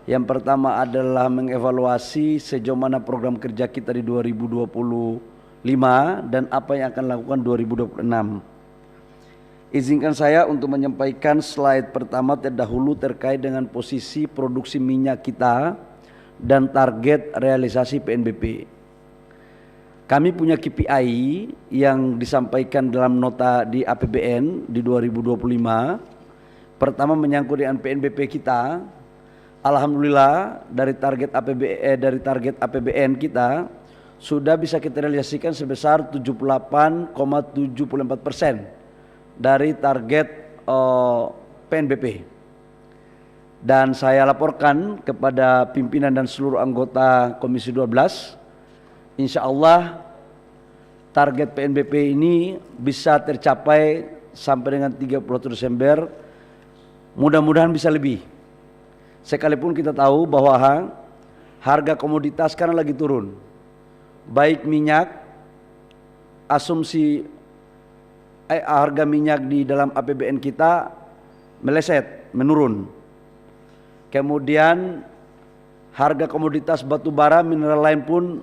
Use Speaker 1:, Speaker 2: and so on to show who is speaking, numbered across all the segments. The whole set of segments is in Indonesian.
Speaker 1: Yang pertama adalah mengevaluasi sejauh mana program kerja kita di 2025 dan apa yang akan dilakukan 2026. Izinkan saya untuk menyampaikan slide pertama terdahulu terkait dengan posisi produksi minyak kita dan target realisasi PNBP. Kami punya KPI yang disampaikan dalam nota di APBN di 2025. Pertama menyangkut dengan PNBP kita. Alhamdulillah dari target APBN kita sudah bisa kita realisasikan sebesar 78,74% dari target PNBP. Dan saya laporkan kepada pimpinan dan seluruh anggota Komisi 12, insya Allah target PNBP ini bisa tercapai sampai dengan 31 Desember, mudah-mudahan bisa lebih. Sekalipun kita tahu bahwa harga komoditas sekarang lagi turun, baik minyak, asumsi harga minyak di dalam APBN kita meleset, menurun. Kemudian harga komoditas batu bara, mineral lain pun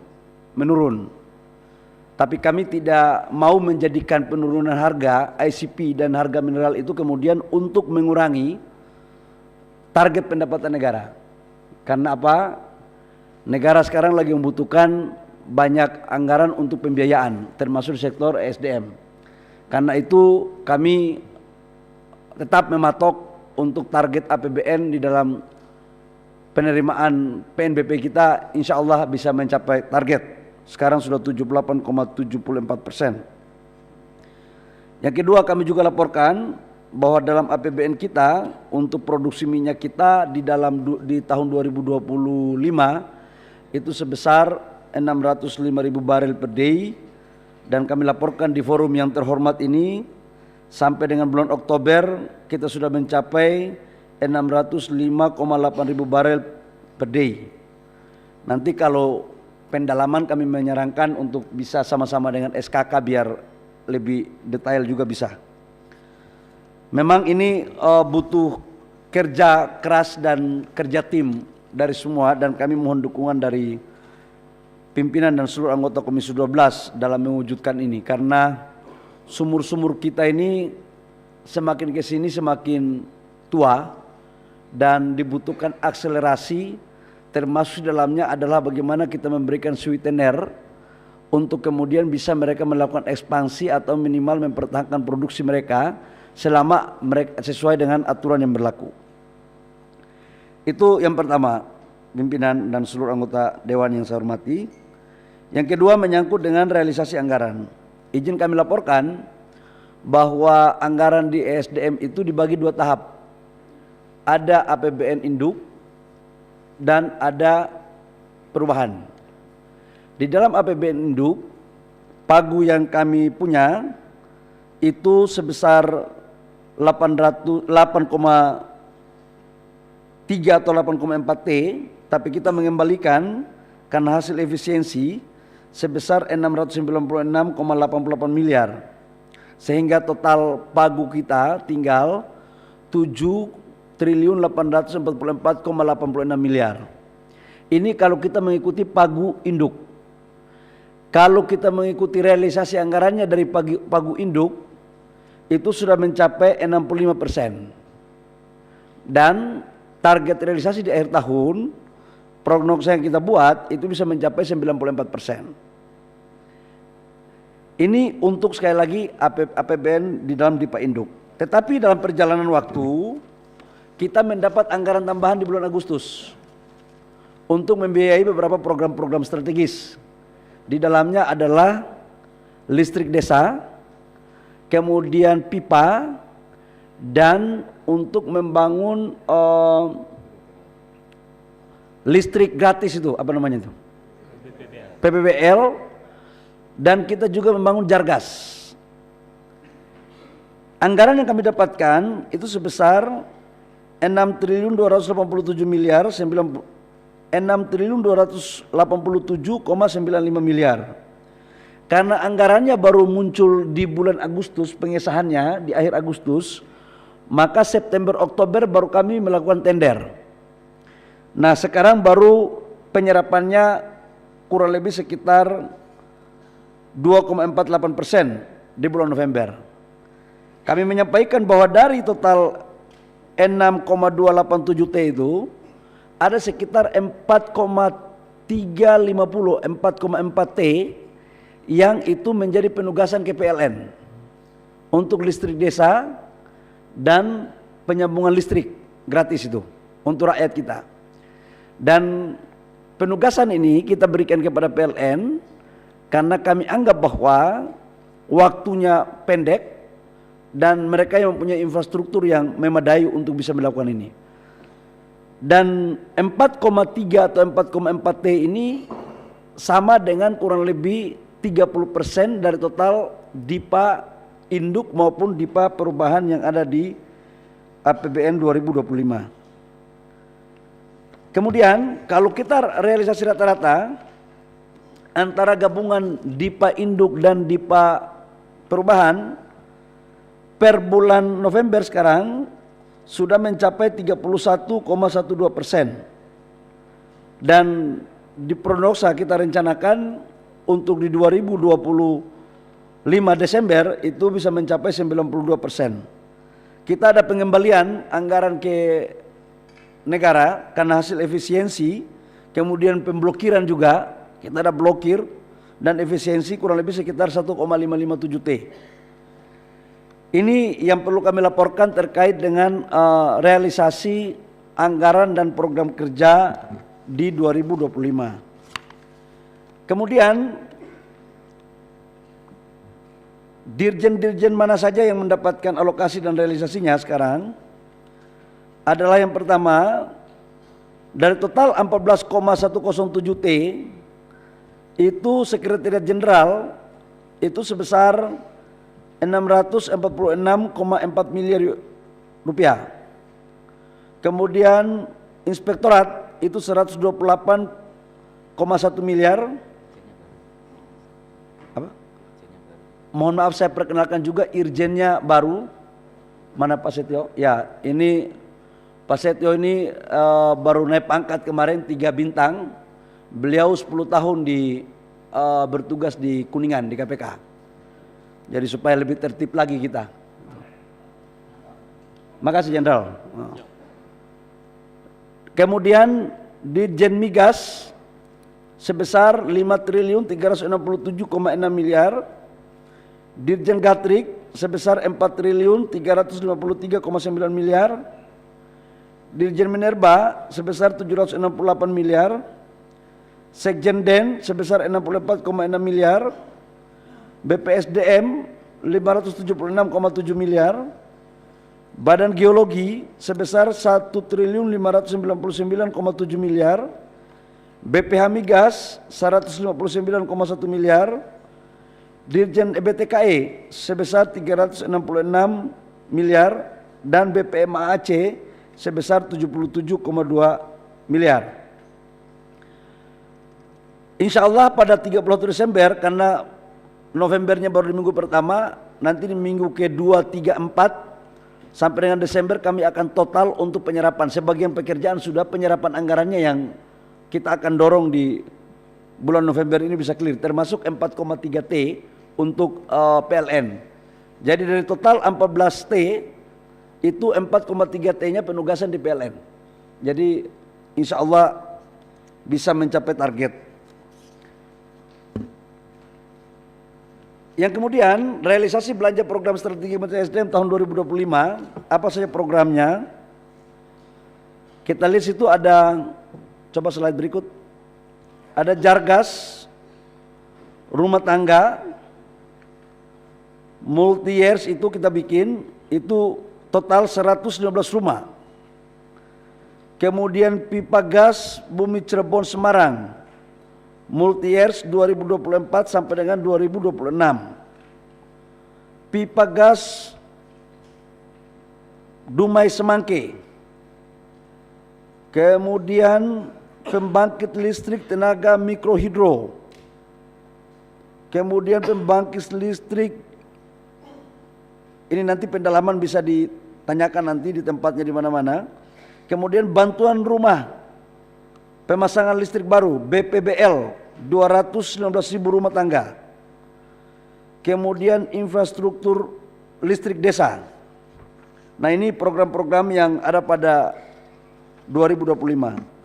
Speaker 1: menurun. Tapi kami tidak mau menjadikan penurunan harga ICP dan harga mineral itu kemudian untuk mengurangi target pendapatan negara. Karena apa? Negara sekarang lagi membutuhkan banyak anggaran untuk pembiayaan, termasuk sektor SDM. Karena itu kami tetap mematok untuk target APBN di dalam penerimaan PNBP kita, insya Allah bisa mencapai target. Sekarang sudah 78,74%. Yang kedua, kami juga laporkan bahwa dalam APBN kita untuk produksi minyak kita di tahun 2025 itu sebesar 605.000 barel per day, dan kami laporkan di forum yang terhormat ini sampai dengan bulan Oktober kita sudah mencapai 605,8 ribu barel per day. Nanti kalau pendalaman kami menyarankan untuk bisa sama-sama dengan SKK biar lebih detail juga bisa. Memang ini butuh kerja keras dan kerja tim dari semua, dan kami mohon dukungan dari pimpinan dan seluruh anggota Komisi 12 dalam mewujudkan ini, karena sumur-sumur kita ini semakin ke sini semakin tua dan dibutuhkan akselerasi, termasuk dalamnya adalah bagaimana kita memberikan sweetener untuk kemudian bisa mereka melakukan ekspansi atau minimal mempertahankan produksi mereka selama mereka sesuai dengan aturan yang berlaku. Itu yang pertama, pimpinan dan seluruh anggota dewan yang saya hormati. Yang kedua menyangkut dengan realisasi anggaran. Izin kami laporkan bahwa anggaran di ESDM itu dibagi dua tahap. Ada APBN induk dan ada perubahan. Di dalam APBN induk, pagu yang kami punya itu sebesar 8,3 atau 8,4 T, tapi kita mengembalikan karena hasil efisiensi sebesar 696,88 miliar, sehingga total pagu kita tinggal 7.844,86 miliar. Ini kalau kita mengikuti pagu induk. Kalau kita mengikuti realisasi anggarannya dari pagu induk, itu sudah mencapai 65%. Dan target realisasi di akhir tahun, prognosa yang kita buat itu bisa mencapai 94%. Ini untuk sekali lagi APBN di dalam DIPA induk. Tetapi dalam perjalanan waktu kita mendapat anggaran tambahan di bulan Agustus untuk membiayai beberapa program-program strategis. Di dalamnya adalah listrik desa, kemudian pipa, dan untuk membangun listrik gratis itu apa namanya itu? PPBL, dan kita juga membangun jargas. Anggaran yang kami dapatkan itu sebesar 6.287 miliar 6.287,95 miliar. Karena anggarannya baru muncul di bulan Agustus, pengesahannya di akhir Agustus, maka September Oktober baru kami melakukan tender. Nah sekarang baru penyerapannya kurang lebih sekitar 2,48% di bulan November. Kami menyampaikan bahwa dari total 6,287 T itu ada sekitar 4,4 T yang itu menjadi penugasan KPLN untuk listrik desa dan penyambungan listrik gratis itu untuk rakyat kita. Dan penugasan ini kita berikan kepada PLN karena kami anggap bahwa waktunya pendek dan mereka yang mempunyai infrastruktur yang memadai untuk bisa melakukan ini. Dan 4,3 atau 4,4 T ini sama dengan kurang lebih 30% dari total DIPA induk maupun DIPA perubahan yang ada di APBN 2025. Kemudian kalau kita realisasi rata-rata antara gabungan DIPA induk dan DIPA perubahan per bulan November sekarang sudah mencapai 31,12%. Dan di prognosa kita rencanakan untuk di 2025 Desember itu bisa mencapai 92%. Kita ada pengembalian anggaran ke negara karena hasil efisiensi, kemudian pemblokiran juga, kita ada blokir dan efisiensi kurang lebih sekitar 1,557 T. Ini yang perlu kami laporkan terkait dengan realisasi anggaran dan program kerja di 2025. Kemudian dirjen-dirjen mana saja yang mendapatkan alokasi dan realisasinya sekarang adalah yang pertama, dari total 14,107 T itu Sekretariat Jenderal itu sebesar 646,4 miliar rupiah. Kemudian Inspektorat itu 128,1 miliar. Apa? Mohon maaf saya perkenalkan juga irjennya baru. Mana Pak Setio? Ya, ini Pak Setio ini baru naik pangkat kemarin 3 bintang. Beliau 10 tahun bertugas di Kuningan di KPK. Jadi supaya lebih tertib lagi kita. Makasih Jenderal. Kemudian Dirjen Migas sebesar 5.367,6 miliar. Dirjen Gatrik sebesar 4.353,9 miliar. Dirjen Minerba sebesar 768 miliar. Sekjen Den sebesar 64,6 miliar. BPSDM 576,7 miliar. Badan Geologi sebesar 1.599,7 miliar. BPH Migas 159,1 miliar. Dirjen EBTKE sebesar 366 miliar dan BPM AAC sebesar 77,2 miliar. Insya Allah pada 31 Desember karena Novembernya baru di minggu pertama, nanti di minggu ke-2, 3, 4 sampai dengan Desember kami akan total untuk penyerapan. Sebagian pekerjaan sudah penyerapan anggarannya yang kita akan dorong di bulan November ini bisa clear, termasuk 4,3 T untuk PLN. Jadi dari total 14 T itu 4,3 T-nya penugasan di PLN. Jadi insya Allah bisa mencapai target. Yang kemudian realisasi belanja program strategi Kementerian SDM tahun 2025, apa saja programnya? Kita lihat situ ada, coba slide berikut. Ada Jargas, rumah tangga, multi years itu kita bikin, itu total 115 rumah. Kemudian pipa gas Bumi Cirebon Semarang, multi years 2024 sampai dengan 2026. Pipa gas Dumai Semangke. Kemudian pembangkit listrik tenaga mikrohidro. Kemudian pembangkit listrik, ini nanti pendalaman bisa ditanyakan nanti di tempatnya di mana-mana. Kemudian bantuan rumah pemasangan listrik baru BPBL 219.000 rumah tangga. Kemudian infrastruktur listrik desa. Nah, ini program-program yang ada pada 2025.